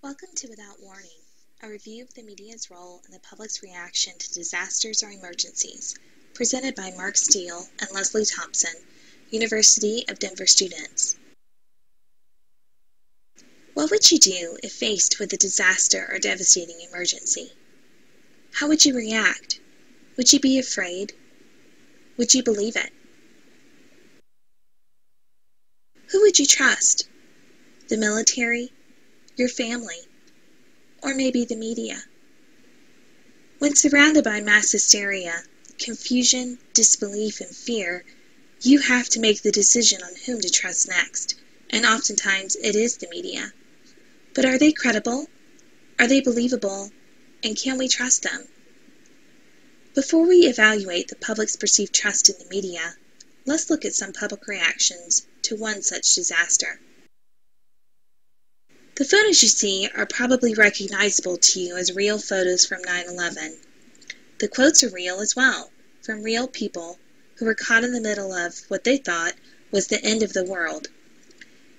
Welcome to Without Warning, a review of the media's role in the public's reaction to disasters or emergencies, presented by Mark Steahl and Lesley Thompson, University of Denver students. What would you do if faced with a disaster or devastating emergency? How would you react? Would you be afraid? Would you believe it? Who would you trust? The military? Your family? Or maybe the media? When surrounded by mass hysteria, confusion, disbelief, and fear, you have to make the decision on whom to trust next, and oftentimes it is the media. But are they credible? Are they believable? And can we trust them? Before we evaluate the public's perceived trust in the media, let's look at some public reactions to one such disaster. The photos you see are probably recognizable to you as real photos from 9/11. The quotes are real as well, from real people who were caught in the middle of what they thought was the end of the world.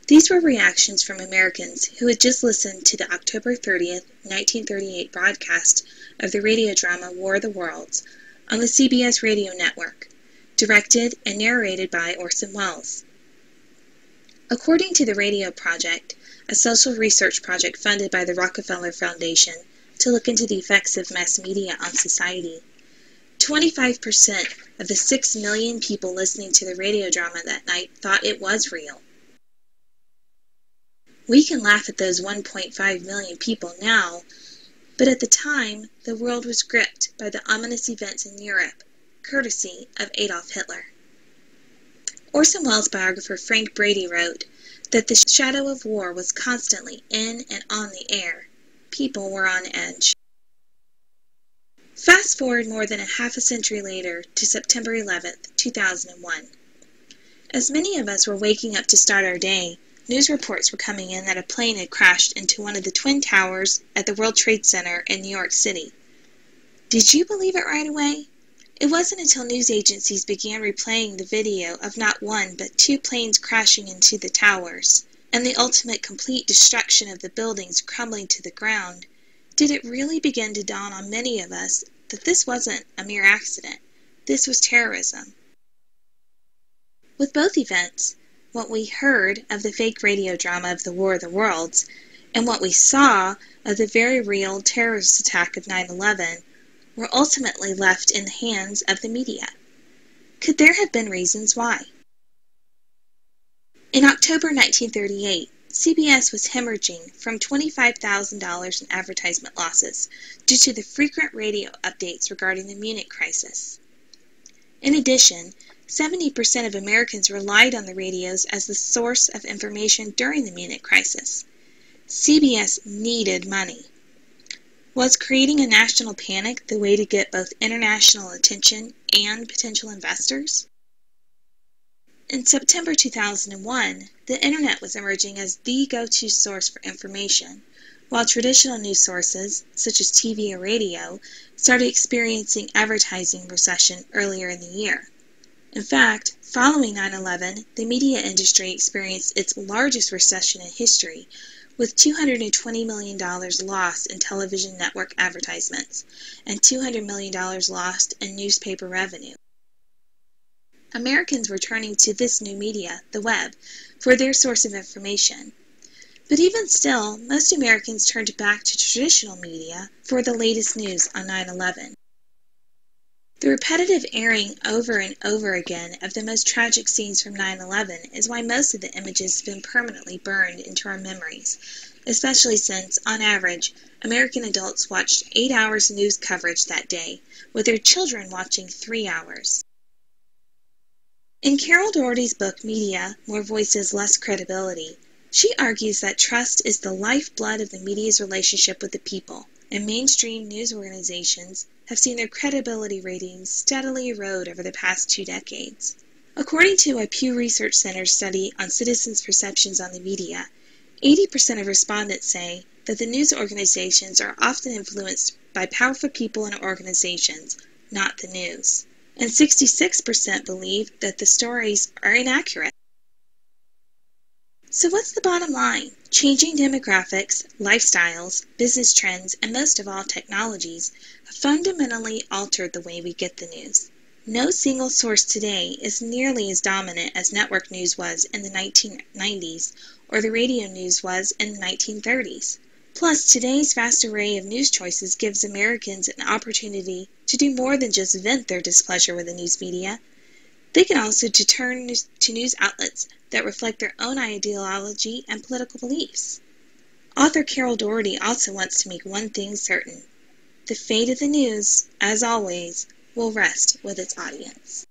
These were reactions from Americans who had just listened to the October 30th, 1938 broadcast of the radio drama War of the Worlds on the CBS radio network, directed and narrated by Orson Welles. According to the Radio Project, a social research project funded by the Rockefeller Foundation to look into the effects of mass media on society, 25% of the 6 million people listening to the radio drama that night thought it was real. We can laugh at those 1.5 million people now, but at the time, the world was gripped by the ominous events in Europe, courtesy of Adolf Hitler. Orson Welles' biographer Frank Brady wrote that the shadow of war was constantly in and on the air. People were on edge. Fast forward more than a half a century later to September 11th, 2001. As many of us were waking up to start our day, news reports were coming in that a plane had crashed into one of the twin towers at the World Trade Center in New York City. Did you believe it right away? It wasn't until news agencies began replaying the video of not one but 2 planes crashing into the towers, and the ultimate complete destruction of the buildings crumbling to the ground, did it really begin to dawn on many of us that this wasn't a mere accident. This was terrorism. With both events, what we heard of the fake radio drama of the War of the Worlds, and what we saw of the very real terrorist attack of 9/11, were ultimately left in the hands of the media. Could there have been reasons why? In October 1938, CBS was hemorrhaging from $25,000 in advertisement losses due to the frequent radio updates regarding the Munich crisis. In addition, 70% of Americans relied on the radios as the source of information during the Munich crisis. CBS needed money. Was creating a national panic the way to get both international attention and potential investors? In September 2001, the Internet was emerging as the go-to source for information, while traditional news sources, such as TV or radio, started experiencing advertising recession earlier in the year. In fact, following 9/11, the media industry experienced its largest recession in history, with $220 million lost in television network advertisements and $200 million lost in newspaper revenue. Americans were turning to this new media, the web, for their source of information. But even still, most Americans turned back to traditional media for the latest news on 9/11. The repetitive airing over and over again of the most tragic scenes from 9/11 is why most of the images have been permanently burned into our memories, especially since, on average, American adults watched 8 hours of news coverage that day, with their children watching 3 hours. In Carol Doherty's book Media, More Voices, Less Credibility, she argues that trust is the lifeblood of the media's relationship with the people, and mainstream news organizations have seen their credibility ratings steadily erode over the past 2 decades. According to a Pew Research Center study on citizens' perceptions on the media, 80% of respondents say that the news organizations are often influenced by powerful people and organizations, not the news. And 66% believe that the stories are inaccurate. So what's the bottom line? Changing demographics, lifestyles, business trends, and most of all technologies have fundamentally altered the way we get the news. No single source today is nearly as dominant as network news was in the 1990s or the radio news was in the 1930s. Plus, today's vast array of news choices gives Americans an opportunity to do more than just vent their displeasure with the news media. They can also turn to news outlets that reflect their own ideology and political beliefs. Author Carol Doherty also wants to make one thing certain. The fate of the news, as always, will rest with its audience.